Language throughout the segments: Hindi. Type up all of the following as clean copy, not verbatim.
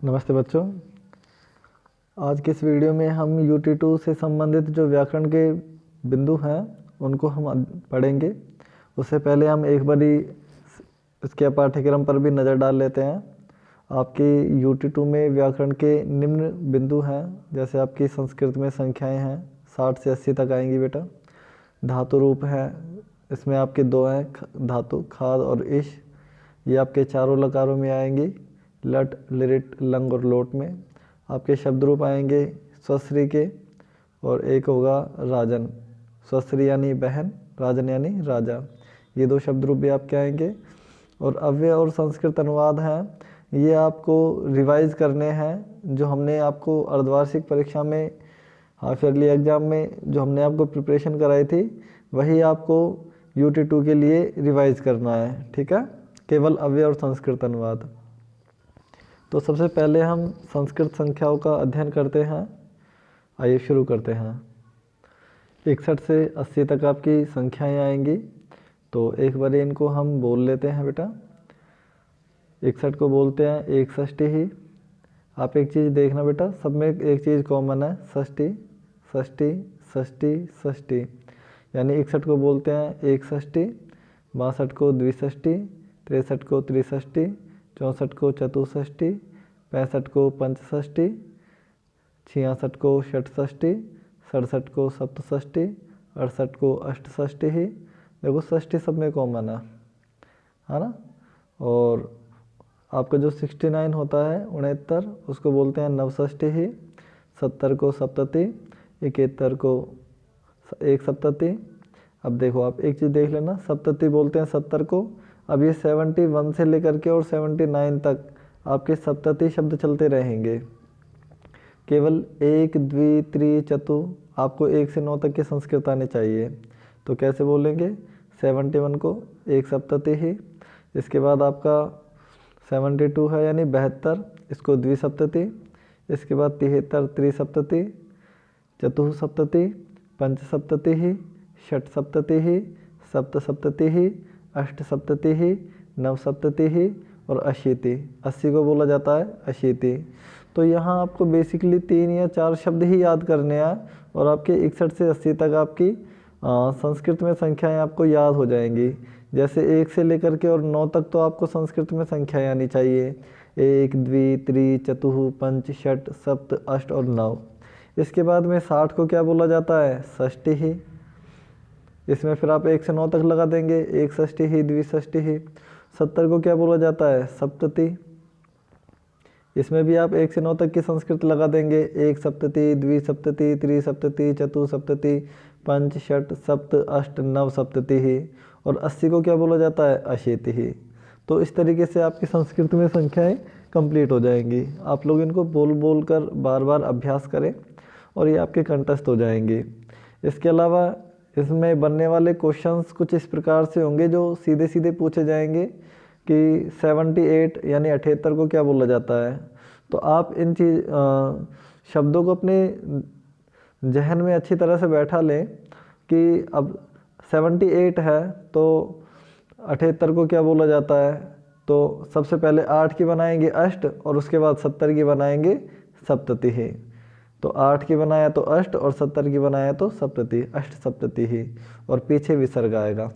नमस्ते बच्चों। आज के इस वीडियो में हम UT2 से संबंधित जो व्याकरण के बिंदु हैं उनको हम पढ़ेंगे। उससे पहले हम एक बारी इसके पाठ्यक्रम पर भी नज़र डाल लेते हैं। आपके UT2 में व्याकरण के निम्न बिंदु हैं, जैसे आपकी संस्कृत में संख्याएं हैं 60 से 80 तक आएंगी बेटा। धातु रूप हैं, इसमें आपके दो हैं, धातु खाद और इश। ये आपके चारों लकारों में आएंगी, लट, लिरिट, लंग और लोट में। आपके शब्द रूप आएंगे स्वश्री के, और एक होगा राजन। स्वश्री यानी बहन, राजन यानी राजा। ये दो शब्द रूप भी आपके आएंगे। और अव्यय और संस्कृत अनुवाद हैं, ये आपको रिवाइज करने हैं। जो हमने आपको अर्धवार्षिक परीक्षा में, हाफ ईयरली एग्जाम में जो हमने आपको प्रिपरेशन कराई थी, वही आपको UT2 के लिए रिवाइज करना है। ठीक है, केवल अव्यय और संस्कृत अनुवाद। तो सबसे पहले हम संस्कृत संख्याओं का अध्ययन करते हैं। आइए शुरू करते हैं। 61 से 80 तक आपकी संख्याएं आएंगी, तो एक बार इनको हम बोल लेते हैं बेटा। 61 को बोलते हैं एक षष्ठी ही। आप एक चीज़ देखना बेटा, सब में एक चीज़ कॉमन है, षष्ठी षष्ठी षष्ठी षष्ठी। यानी 61 को बोलते हैं एक षष्ठी, 62 को द्विषष्ठी, 63 को त्रिषष्ठी, 64 को चतुष्षष्ठी, 65 को पंचषष्ठी, 66 को षटषष्ठी, 67 को सप्तषष्ठी, 68 को अष्टषष्ठी ही। देखो षष्ठी सब में कॉमन है ना। और आपका जो 69 होता है 69, उसको बोलते हैं नवषष्ठी ही। 70 को सप्तती, 71 को एक सप्तती। अब देखो आप एक चीज़ देख लेना, सप्तती बोलते हैं 70 को। अब ये 71 से लेकर के और 79 तक आपके सप्तती शब्द चलते रहेंगे। केवल एक, द्वि, त्रि, चतु, आपको 1 से 9 तक के संस्कृत आने चाहिए। तो कैसे बोलेंगे? 71 को एक सप्तती ही। इसके बाद आपका 72 है यानी 72, इसको द्विसप्तती। इसके बाद 73 त्रिसप्तती, चतुःसप्तती, पंचसप्तती ही, षटसप्तती ही, सप्तसप्तती ही, अष्टसप्तती ही, नवसप्तती ही और अशीति। 80 को बोला जाता है अशीति। तो यहाँ आपको बेसिकली 3 या 4 शब्द ही याद करने हैं और आपके 61 से 80 तक आपकी संस्कृत में संख्याएं आपको याद हो जाएंगी। जैसे 1 से लेकर के और 9 तक तो आपको संस्कृत में संख्याएं आनी चाहिए। 1, द्वि, त्रि, चतुः, पंच, षट, सप्त, अष्ट और नव। इसके बाद में 60 को क्या बोला जाता है? षष्ठी ही। इसमें फिर आप 1 से 9 तक लगा देंगे, एक षष्ठी ही, द्विषष्ठी ही। 70 को क्या बोला जाता है? सप्तती। इसमें भी आप 1 से 9 तक की संस्कृत लगा देंगे, एक सप्तती, द्विसप्तती, त्रिसप्तती, चतुसप्तती, पंच, षट, सप्त, अष्ट, नव सप्तती ही। और 80 को क्या बोला जाता है? अशीति ही। तो इस तरीके से आपकी संस्कृत में संख्याएं कंप्लीट हो जाएंगी। आप लोग इनको बोल बोल कर बार बार अभ्यास करें और ये आपके कंठस्थ हो जाएंगे। इसके अलावा इसमें बनने वाले क्वेश्चंस कुछ इस प्रकार से होंगे जो सीधे सीधे पूछे जाएंगे कि 78 यानी 78 को क्या बोला जाता है। तो आप इन शब्दों को अपने जहन में अच्छी तरह से बैठा लें कि अब 78 है तो 78 को क्या बोला जाता है। तो सबसे पहले 8 की बनाएंगे अष्ट और उसके बाद 70 की बनाएंगे सप्तती ही। तो 8 की बनाया तो अष्ट और 70 की बनाया तो सप्तती, अष्ट सप्तती ही। और पीछे विसर्ग आएगा,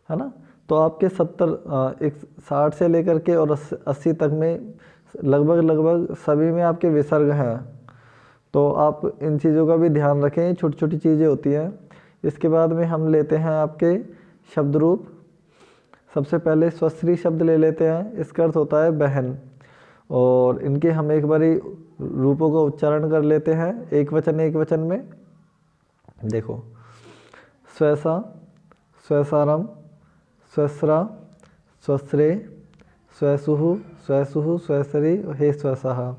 है ना। तो आपके 60 से लेकर के और 80 तक में लगभग सभी में आपके विसर्ग हैं। तो आप इन चीज़ों का भी ध्यान रखें, छोटी छोटी चीज़ें होती हैं। इसके बाद में हम लेते हैं आपके शब्द रूप। सबसे पहले स्वश्री शब्द ले लेते हैं, इसका अर्थ होता है बहन। और इनके हम एक बारी रूपों का उच्चारण कर लेते हैं एक वचन में। देखो, स्वैसा, स्वैसारम, स्वस्रा, स्वस्रे, स्वैसुहु, स्वैसुहु, स्वैसरी, हे स्वसहा।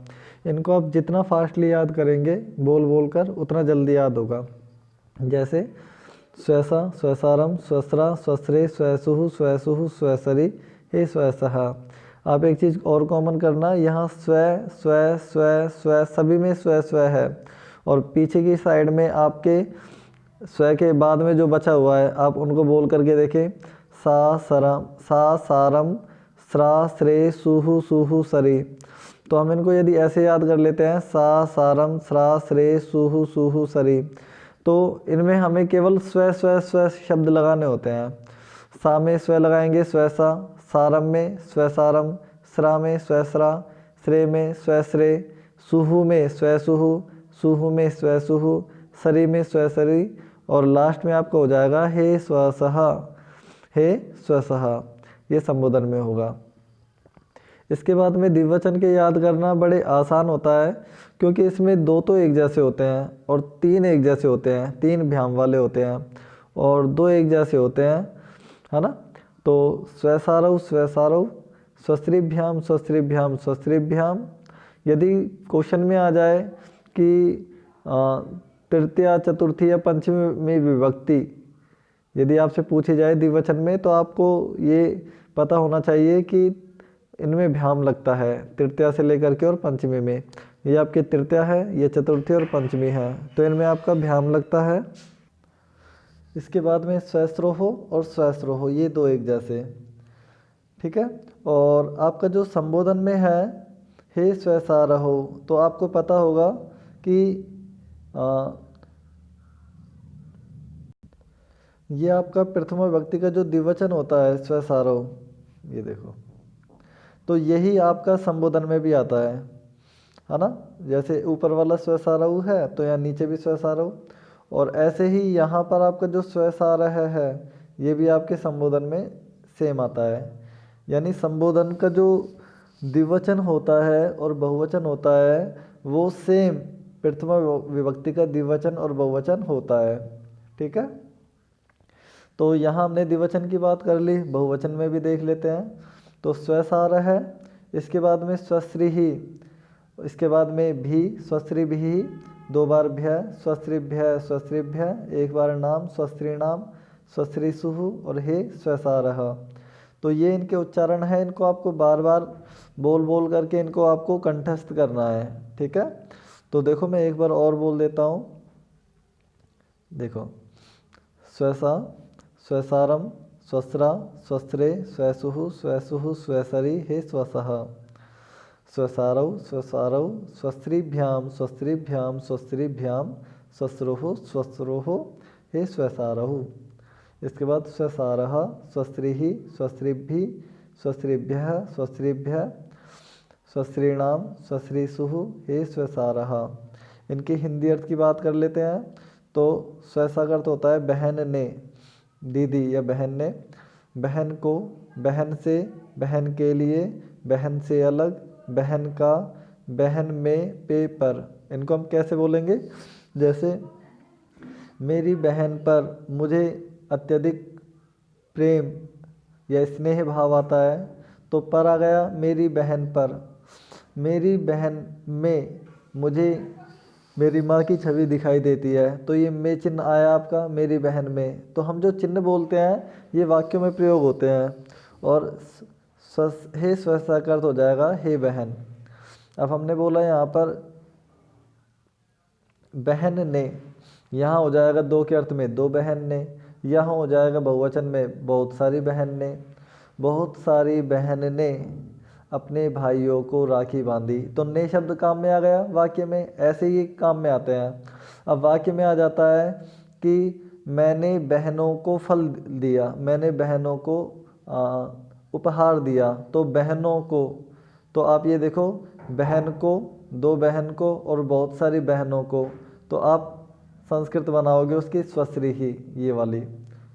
इनको आप जितना फास्टली याद करेंगे बोल बोल कर उतना जल्दी याद होगा। जैसे स्वैसा, स्वैसारम, स्वस्रा, स्वस्रे, स्वैसुहु, स्वैसुहु, स्वैसरी, हे स्वसहा। आप एक चीज़ और कॉमन करना, यहाँ स्व स्व स्व स्व सभी में स्व स्व है। और पीछे की साइड में आपके स्व के बाद में जो बचा हुआ है आप उनको बोल करके देखें। सा सरम, सा सारम, स्रा, स्रे, सुहु, सुहु, सरी। तो हम इनको यदि ऐसे याद कर लेते हैं, सा, सारम, स्रा, स्रे, सुहु, सुहु, सरी, तो इनमें हमें केवल स्व स्व स्व शब्द लगाने होते हैं। सा में स्व लगाएंगे, स्वसा, सारम में स्वसारम, स्रा में स्वस्रा, स्रे में स्वश्रे, सुहु में स्वसुहु, सुहु में स्वसुहु, सरी में स्वसरी, और लास्ट में आपका हो जाएगा हे स्वसह, हे स्वसह। ये संबोधन में होगा। इसके बाद में द्विवचन के याद करना बड़े आसान होता है, क्योंकि इसमें दो तो एक जैसे होते हैं और तीन एक जैसे होते हैं, तीन भ्याम वाले होते हैं और दो एक जैसे होते हैं, है ना। तो स्वसारव स्वसारव, स्वस्त्रिभ्याम स्वस्त्रिभ्याम स्वस्त्रिभ्याम। यदि क्वेश्चन में आ जाए कि तृतीया, चतुर्थी या पंचमी में विभक्ति यदि आपसे पूछी जाए द्विवचन में, तो आपको ये पता होना चाहिए कि इनमें भ्याम लगता है तृतीया से लेकर के और पंचमी में। ये आपकी तृतीया है, ये चतुर्थी और पंचमी है, तो इनमें आपका भ्याम लगता है। इसके बाद में स्वस्रोहो और स्वस्रोहो, ये दो एक जैसे, ठीक है। और आपका जो संबोधन में है हे स्वसारहो, तो आपको पता होगा कि ये आपका प्रथमा विभक्ति का जो द्विवचन होता है स्वसारहो, ये देखो, तो यही आपका संबोधन में भी आता है ना। जैसे ऊपर वाला स्वसारहु है तो यहाँ नीचे भी स्वसारहु, और ऐसे ही यहाँ पर आपका जो स्वसारह है ये भी आपके संबोधन में सेम आता है। यानी संबोधन का जो द्विवचन होता है और बहुवचन होता है वो सेम प्रथमा विभक्ति का द्विवचन और बहुवचन होता है, ठीक है। तो यहाँ हमने द्विवचन की बात कर ली, बहुवचन में भी देख लेते हैं। तो स्वसारह है, इसके बाद में स्वश्रीहि, इसके बाद में भी स्वश्रीभिः, दो बार भ्य, स्वश्रीभ्य स्वश्रीभ्य, एक बार नाम स्वश्रीनाम, स्वश्रीसुहु और हे स्वसारह। तो ये इनके उच्चारण है, इनको आपको बार बार बोल बोल करके इनको आपको कंठस्थ करना है, ठीक है। तो देखो मैं एक बार और बोल देता हूँ, देखो स्वसा, स्वसारम, स्वस्रा, स्वस्रे, स्वसुहु, स्वसुहु, स्वसरी, हे स्वसः, स्वसारौ, स्वसारौ, स्वस्त्रिभ्याम, स्वस्त्रिभ्याम, स्वस्त्रिभ्याम, स्वस्रोः, स्वस्रोः, हे स्वसारहु। इसके बाद स्वसारः, स्वस्त्रिः, स्वस्त्रिभिः, स्वस्त्रिभ्यः, स्वस्त्रिभ्यः, स्वस्त्रीणाम, स्वस्त्रीसुहु, हे स्वसारः। इनके हिंदी अर्थ की बात कर लेते हैं। तो स्वसा का अर्थ होता है बहन ने, दीदी या बहन ने, बहन को, बहन से, बहन के लिए, बहन से अलग, बहन का, बहन में, पे पर। इनको हम कैसे बोलेंगे, जैसे मेरी बहन पर मुझे अत्यधिक प्रेम या स्नेह भाव आता है, तो पर आ गया मेरी बहन पर। मेरी बहन में मुझे मेरी माँ की छवि दिखाई देती है, तो ये में चिन्ह आया आपका मेरी बहन में। तो हम जो चिन्ह बोलते हैं ये वाक्यों में प्रयोग होते हैं। और हे स्वसा का अर्थ हो जाएगा हे बहन। अब हमने बोला यहाँ पर बहन ने, यहाँ हो जाएगा दो के अर्थ में दो बहन ने, यहाँ हो जाएगा बहुवचन में बहुत सारी बहन ने। बहुत सारी बहन ने अपने भाइयों को राखी बांधी, तो ने शब्द काम में आ गया वाक्य में, ऐसे ही काम में आते हैं। अब वाक्य में आ जाता है कि मैंने बहनों को फल दिया, मैंने बहनों को उपहार दिया, तो बहनों को, तो आप ये देखो बहन को, दो बहन को और बहुत सारी बहनों को, तो आप संस्कृत बनाओगे उसकी स्वश्री ही, ये वाली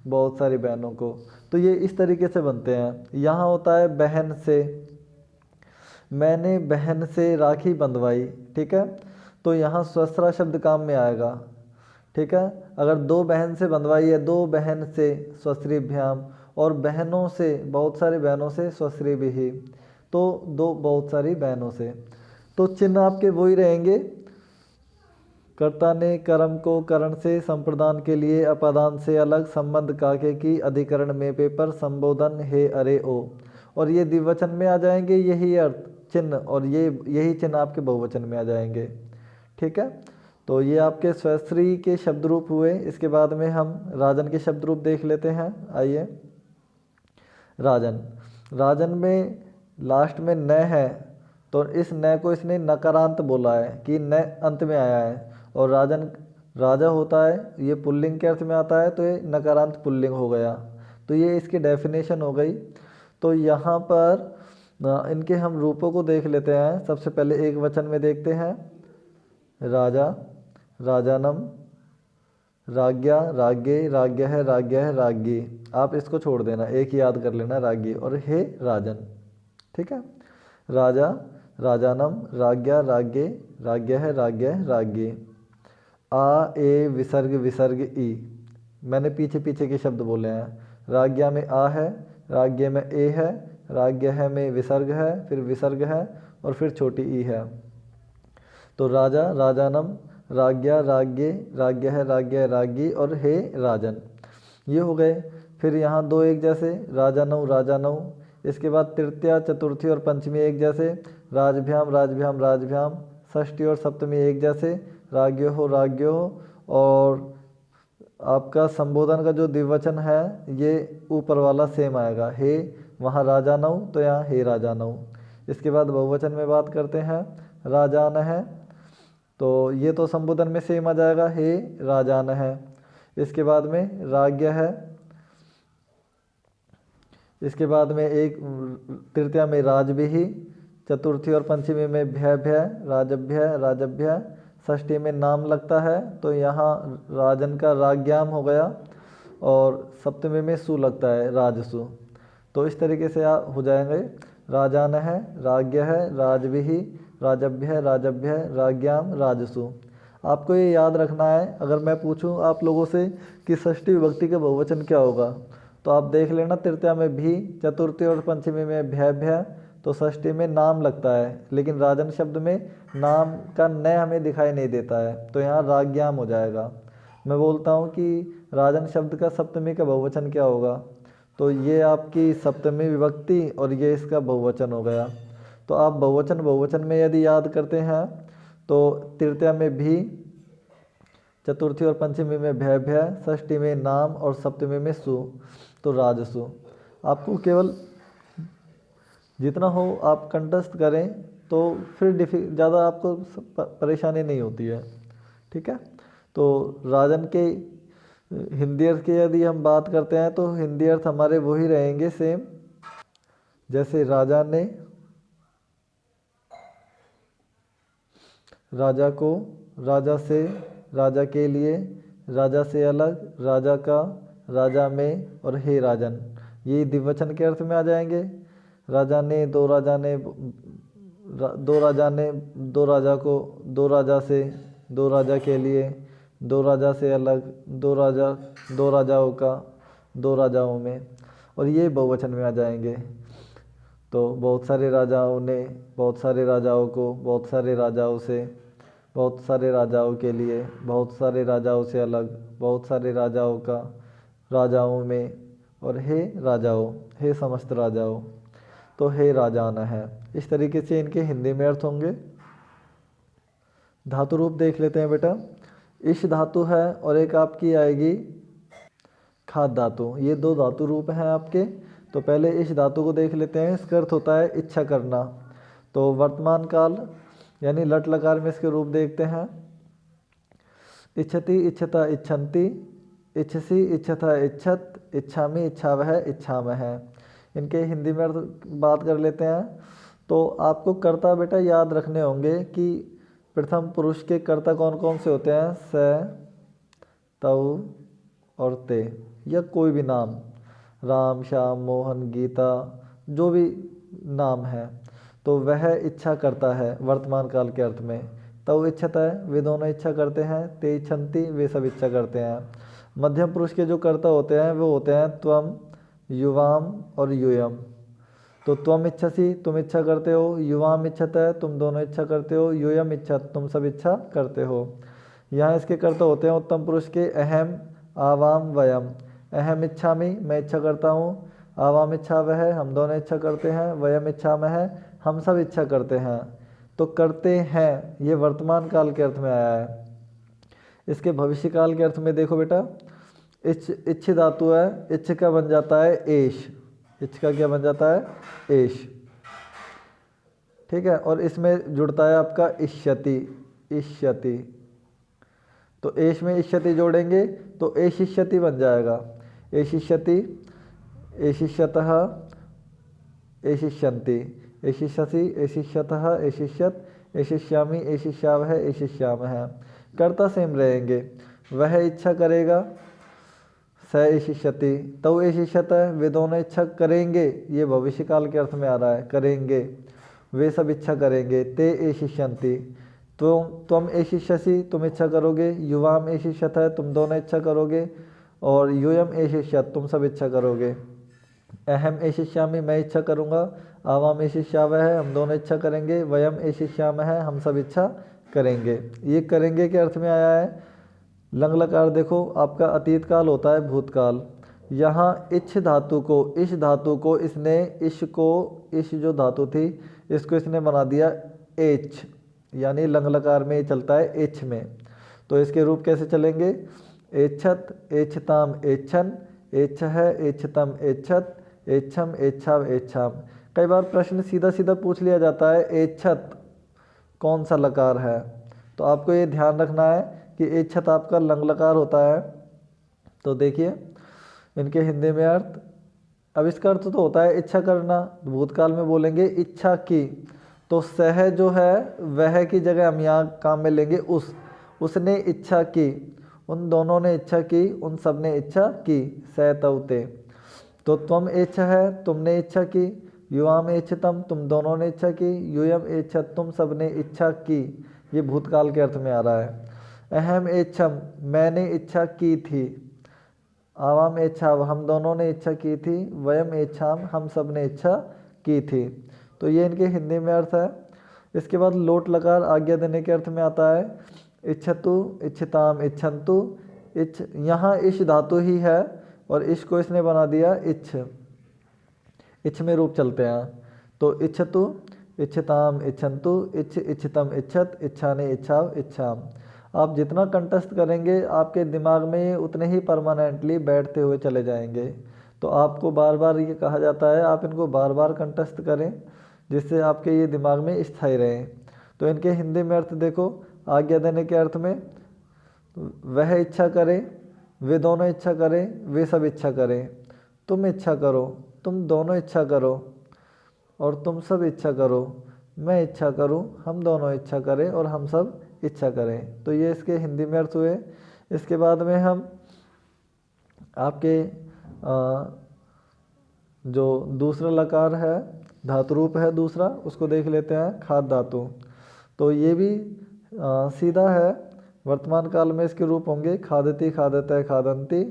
बहुत सारी बहनों को। तो ये इस तरीके से बनते हैं। यहाँ होता है बहन से, मैंने बहन से राखी बंधवाई, ठीक है। तो यहाँ स्वस्रा शब्द काम में आएगा, ठीक है। अगर दो बहन से बंधवाई है, दो बहन से स्वश्रीभ्याम, और बहनों से बहुत सारी बहनों से स्वश्रीभिः, तो दो बहुत सारी बहनों से। तो चिन्ह आपके वही रहेंगे। कर्ता ने कर्म को करण से, संप्रदान के लिए अपादान से अलग, संबंध काके की, अधिकरण में पेपर, संबोधन हे अरे ओ। और ये द्विवचन में आ जाएंगे यही अर्थ चिन्ह, और ये यही चिन्ह आपके बहुवचन में आ जाएंगे, ठीक है। तो ये आपके स्वश्री के शब्द रूप हुए। इसके बाद में हम राजन के शब्द रूप देख लेते हैं, आइए। राजन, राजन में लास्ट में न है, तो इस न को इसने नकारांत बोला है कि न अंत में आया है, और राजन राजा होता है, ये पुल्लिंग के अर्थ में आता है, तो ये नकारांत पुल्लिंग हो गया। तो ये इसकी डेफिनेशन हो गई। तो यहाँ पर इनके हम रूपों को देख लेते हैं। सबसे पहले एक वचन में देखते हैं, राजा, राजानम, राज्ञा, राज्ञे, राज्ञ है, राज्ञी। आप इसको छोड़ देना, एक ही याद कर लेना, राज्ञी, और हे राजन। ठीक है, राजा, राजानम, राज्ञा, राज्ञे, राज्ञ है, राज्ञी। आ ए विसर्ग विसर्ग ई, मैंने पीछे पीछे के शब्द बोले हैं। राज्ञा में आ है, राज्ञ में ए है, राज्ञ है में विसर्ग है, फिर विसर्ग है, और फिर छोटी ई है। तो राजा, राजानम, राज्ञा, राज्ञे, राज्ञ है, राज्ञी, और हे राजन, ये हो गए। फिर यहाँ दो एक जैसे, राजानऊ, राजानऊ। इसके बाद तृतीया, चतुर्थी और पंचमी एक जैसे, राजभ्याम, राजभ्याम, राजभ्याम। षष्ठी और सप्तमी एक जैसे, राज्ञो हो, राज्ञो हो। और आपका संबोधन का जो द्विवचन है ये ऊपर वाला सेम आएगा, हे, वहाँ राजानऊ, तो यहाँ हे राजानऊ। इसके बाद बहुवचन में बात करते हैं, राजान है, तो ये तो संबोधन में सेम आ जाएगा, हे राजान है। इसके बाद में राज्ञ है, इसके बाद में एक तृतीया में राजभिहि, चतुर्थी और पंचमी में भय भय, राजभ्य, राजभ्य। षष्ठी में नाम लगता है, तो यहाँ राजन का राज्ञाम हो गया, और सप्तमी में सु लगता है, राजसु। तो इस तरीके से हो जाएंगे, राजान है, राज्ञ है, राजभिहि, राजभ्य, राजभ्य, राज्ञाम, राजसु। आपको ये याद रखना है। अगर मैं पूछूं आप लोगों से कि षष्ठी विभक्ति का बहुवचन क्या होगा, तो आप देख लेना, तृतीया में भी, चतुर्थी और पंचमी में भय भय, तो षष्ठी में नाम लगता है, लेकिन राजन शब्द में नाम का न हमें दिखाई नहीं देता है, तो यहाँ राज्ञाम हो जाएगा। मैं बोलता हूँ कि राजन शब्द का सप्तमी का बहुवचन क्या होगा, तो ये आपकी सप्तमी विभक्ति और ये इसका बहुवचन हो गया। तो आप बहुवचन में यदि याद करते हैं तो तृतीया में भी, चतुर्थी और पंचमी में भय भय, षष्ठी में नाम और सप्तमी में सु, तो राजसु। आपको केवल जितना हो आप कंठस्थ करें, तो फिर ज़्यादा आपको परेशानी नहीं होती है। ठीक है, तो राजन के हिंदी अर्थ की यदि हम बात करते हैं तो हिंदी अर्थ हमारे वही रहेंगे सेम, जैसे राजा ने, राजा को, राजा से, राजा के लिए, राजा से अलग, राजा का, राजा में, और हे राजन, ये द्विवचन के अर्थ में आ जाएंगे। राजा ने, दो राजा ने, दो राजा ने, दो राजा को, दो राजा से, दो राजा के लिए, दो राजा से अलग, दो राजा, दो राजाओं का, दो राजाओं में, और ये बहुवचन में आ जाएंगे। तो बहुत सारे राजाओं ने, बहुत सारे राजाओं को, बहुत सारे राजाओं से, बहुत सारे राजाओं के लिए, बहुत सारे राजाओं से अलग, बहुत सारे राजाओं का, राजाओं में, और हे राजाओं, हे समस्त राजाओं, तो हे राजान है। इस तरीके से इनके हिंदी में अर्थ होंगे। धातु रूप देख लेते हैं बेटा। इश धातु है और एक आपकी आएगी खाद धातु, ये दो धातु रूप हैं आपके। तो पहले इश धातु को देख लेते हैं। इसका अर्थ होता है इच्छा करना। तो वर्तमान काल यानी लट लकार में इसके रूप देखते हैं। इच्छति, इच्छता, इच्छन्ति, इच्छसी, इच्छता, इच्छत, इच्छामि, इच्छावह, इच्छामह। इनके हिंदी में अर्थ बात कर लेते हैं। तो आपको कर्ता बेटा याद रखने होंगे कि प्रथम पुरुष के कर्ता कौन कौन से होते हैं, स, तऊ और ते, या कोई भी नाम, राम, श्याम, मोहन, गीता, जो भी नाम है, तो वह इच्छा करता है वर्तमान काल के अर्थ में। तऊ इच्छता है, वे दोनों इच्छा करते हैं। ते इच्छन्ति, वे सब इच्छा करते हैं। मध्यम पुरुष के जो कर्ता होते हैं वो होते हैं त्वम, युवाम और यूयम। तो त्वम इच्छसी, तुम इच्छा करते हो। युवाम इच्छत है, तुम दोनों इच्छा करते हो। यूयम इच्छा, तुम सब इच्छा करते हो। यहाँ इसके कर्ता होते हैं उत्तम पुरुष के अहम, आवाम, वयम। अहम इच्छामि, मैं इच्छा करता हूँ। आवाम इच्छा वह, हम दोनों इच्छा करते हैं। वयम इच्छा में है, हम सब इच्छा करते हैं। तो करते हैं ये वर्तमान काल के अर्थ में आया है। इसके भविष्य काल के अर्थ में देखो बेटा, इच्छ धातु है, इच्छ का बन जाता है एश। इच्छ का क्या बन जाता है, एश। ठीक है। और इसमें जुड़ता है आपका इष्यति, इष्यति। तो एश में इष्यति जोड़ेंगे तो एशिष्यति बन जाएगा। एशिष्यति, एशिष्यतः, एशिष्यन्ति, एशिष्यसि, एशिष्यतः, एशिष्यत, एशिष्यामि, एशिष्यावः, एशिष्यामः। कर्ता सेम रहेंगे। वह इच्छा करेगा, स एशिष्यति, तौ एशिष्यत, वे दोनों इच्छा करेंगे, ये भविष्य काल के अर्थ में आ रहा है, करेंगे, वे सब इच्छा करेंगे। ते एशिष्यन्ति, तो तुम एशिष्यसि, तुम इच्छा करोगे। युवाम एशिष्यत है, तुम दोनों इच्छा करोगे। और यूयम एशिष्यत, तुम सब इच्छा करोगे। अहम एशिष्यामि, मैं इच्छा करूँगा। आवाम एशिष्यावः है, हम दोनों इच्छा करेंगे। वयम एशिष्यामः है, हम सब इच्छा करेंगे। ये करेंगे के अर्थ में आया है। लंग लकार देखो आपका अतीत काल होता है भूतकाल। यहाँ इच्छ धातु को, इस धातु को इसने, इश को, इश जो धातु थी इसको इसने बना दिया एच, यानी लंग लकार में ये चलता है एच में। तो इसके रूप कैसे चलेंगे? एच्छत, एच्छताम, एच्छन, एच्छ है, एच्छतम, एच्छत, एच्छम, एच्छाव, एच्छाम। कई बार प्रश्न सीधा सीधा पूछ लिया जाता है एच्छत कौन सा लकार है, तो आपको ये ध्यान रखना है कि एच्छत आपका लंग लकार होता है। तो देखिए इनके हिंदी में अर्थ, अब इसका अर्थ तो होता है इच्छा करना, भूतकाल में बोलेंगे इच्छा की, तो सह जो है वह की जगह हम यहाँ काम में लेंगे उस, उसने इच्छा की, उन दोनों ने इच्छा की, उन सब ने इच्छा की। सह तवते, तो तुम इच्छा है, तुमने इच्छा की। युवाम एच्छतम, तुम दोनों ने इच्छा की। यूयम एच्छत, तुम सब ने इच्छा की। ये भूतकाल के अर्थ में आ रहा है। अहम एच्छम, मैंने इच्छा की थी। आवाम एच्छाव, हम दोनों ने इच्छा की थी। वयम एच्छाम, हम सब ने इच्छा की थी। तो ये इनके हिंदी में अर्थ है। इसके बाद लोट लकार आज्ञा देने के अर्थ में आता है। इच्छतु, इच्छताम, इच्छन्तु। इच्छ, यहाँ इश धातु ही है और इश को इसने बना दिया इच्छ, इच्छ में रूप चलते हैं। तो इच्छतु, इच्छताम, इच्छन्तु, इच्छ, इच्छतम, इच्छत, इच्छाने, इच्छाव, इच्छाम। आप जितना कंठस्थ करेंगे आपके दिमाग में उतने ही परमानेंटली बैठते हुए चले जाएंगे। तो आपको बार बार ये कहा जाता है आप इनको बार बार कंठस्थ करें, जिससे आपके ये दिमाग में स्थायी रहें। तो इनके हिंदी में अर्थ देखो, आज्ञा देने के अर्थ में वह इच्छा करे, वे दोनों इच्छा करें, वे सब इच्छा करें। तुम इच्छा करो, तुम दोनों इच्छा करो, और तुम सब इच्छा करो। मैं इच्छा करूं, हम दोनों इच्छा करें और हम सब इच्छा करें। तो ये इसके हिंदी में अर्थ हुए। इसके बाद में हम आपके जो दूसरा लकार है, धातु रूप है दूसरा, उसको देख लेते हैं। खाद धातु, तो ये भी सीधा है। वर्तमान काल में इसके रूप होंगे खादती, खादत है, खादंती,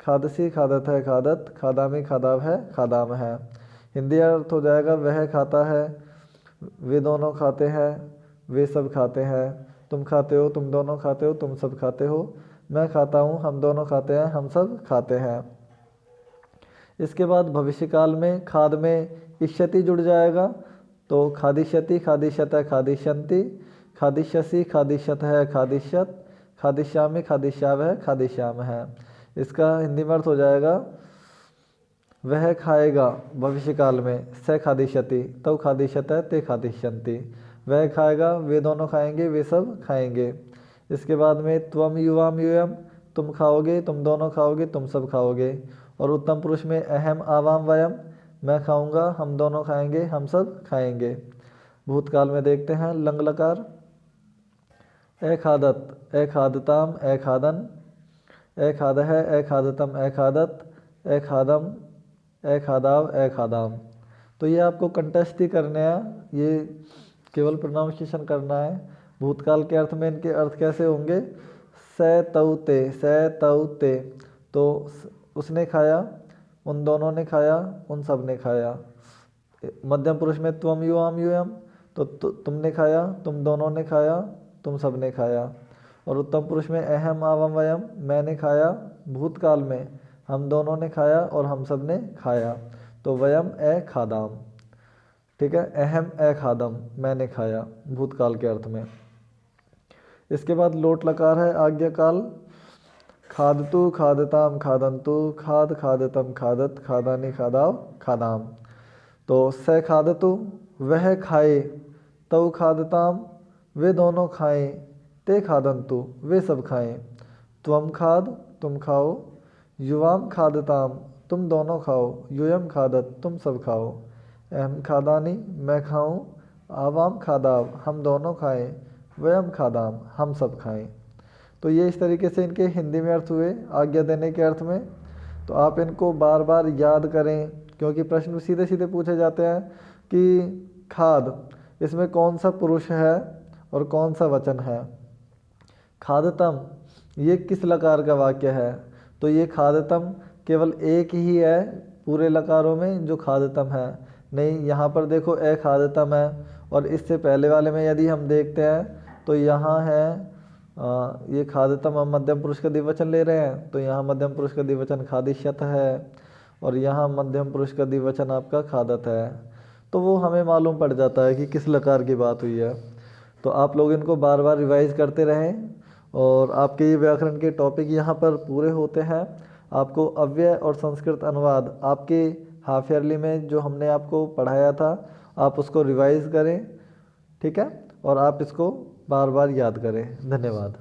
खादसी, खादत है, खादत, खादामी, खादाव है, खादाम है। हिंदी अर्थ हो जाएगा वह खाता है, वे दोनों खाते हैं, वे सब खाते हैं। तुम खाते हो, तुम दोनों खाते हो, तुम सब खाते हो। मैं खाता हूँ, हम दोनों खाते हैं, हम सब खाते हैं। इसके बाद भविष्यकाल में खाद में इष्यति जुड़ जाएगा, तो खादिष्यति, खादिष्यत है, खादिष्यन्ति, खादिष्यसि, खादिष्यत है, खादिष्यत, खादिष्यामि, खादिष्याव है, खादिष्याम है। इसका हिंदी में अर्थ हो जाएगा वह खाएगा भविष्यकाल में। स खादिष्यति, तौ खादिष्यत है, ते खादिष्यन्ति। वह खाएगा, वे दोनों खाएंगे, वे सब खाएंगे। इसके बाद में त्वम युवाम यूयम, तुम खाओगे, तुम दोनों खाओगे, तुम सब खाओगे। और उत्तम पुरुष में अहम आवाम वयम, मैं खाऊंगा, हम दोनों खाएंगे, हम सब खाएंगे। भूतकाल में देखते हैं लंग लकार। अखादत, अखादताम, अखादन, अखादः, अखादतम, अखादत, अखादम, अखादाव, अखादाम। तो ये आपको कंठस्थ ही करने हैं, ये केवल प्रोनाउंसिएशन करना है। भूतकाल के अर्थ में इनके अर्थ कैसे होंगे? स तौते, स तौते, तो उसने खाया, उन दोनों ने खाया, उन सब ने खाया। मध्यम पुरुष में त्वम युवाम यूयम, तो तुमने खाया, तुम दोनों ने खाया, तुम सब ने खाया। और उत्तम पुरुष में अहम आवाम वयम, मैंने खाया, भूतकाल में हम दोनों ने खाया और हम सब ने खाया। तो वयम ए खादाम, ठीक है। अहम ए खादम, मैंने खाया, भूतकाल के अर्थ में। इसके बाद लोट लकार है आज्ञा काल। खादतु, खादताम, खादंतु, खाद, खादतम, खादत, खादानी, खादाव, खादाम। तो स खादतु, वह खाए, तऊ खादताम, वे दोनों खाएं, ते खादन्तु, वे सब खाएं, त्वम खाद, तुम खाओ, युवाम खादताम, तुम दोनों खाओ, यूयम खादत, तुम सब खाओ, अहम खादानी, मैं खाऊं, आवाम खादाव, हम दोनों खाएं, वयम खादाम, हम सब खाएं। तो ये इस तरीके से इनके हिंदी में अर्थ हुए आज्ञा देने के अर्थ में। तो आप इनको बार बार याद करें, क्योंकि प्रश्न सीधे सीधे पूछे जाते हैं कि खाद, इसमें कौन सा पुरुष है और कौन सा वचन है। खादतम, ये किस लकार का वाक्य है, तो ये खादतम केवल एक ही है पूरे लकारों में जो खादतम है। नहीं, यहाँ पर देखो ए खादतम है, और इससे पहले वाले में यदि हम देखते हैं तो यहाँ है ये खादतम, हम मध्यम पुरुष का द्विवचन ले रहे हैं, तो यहाँ मध्यम पुरुष का द्विवचन खादिष्यत है, और यहाँ मध्यम पुरुष का द्विवचन आपका खादत है। तो वो हमें मालूम पड़ जाता है कि किस लकार की बात हुई है। तो आप लोग इनको बार बार रिवाइज करते रहें, और आपके ये व्याकरण के टॉपिक यहाँ पर पूरे होते हैं। आपको अव्यय और संस्कृत अनुवाद आपके हाफ ईयरली में जो हमने आपको पढ़ाया था, आप उसको रिवाइज करें, ठीक है, और आप इसको बार बार याद करें। धन्यवाद।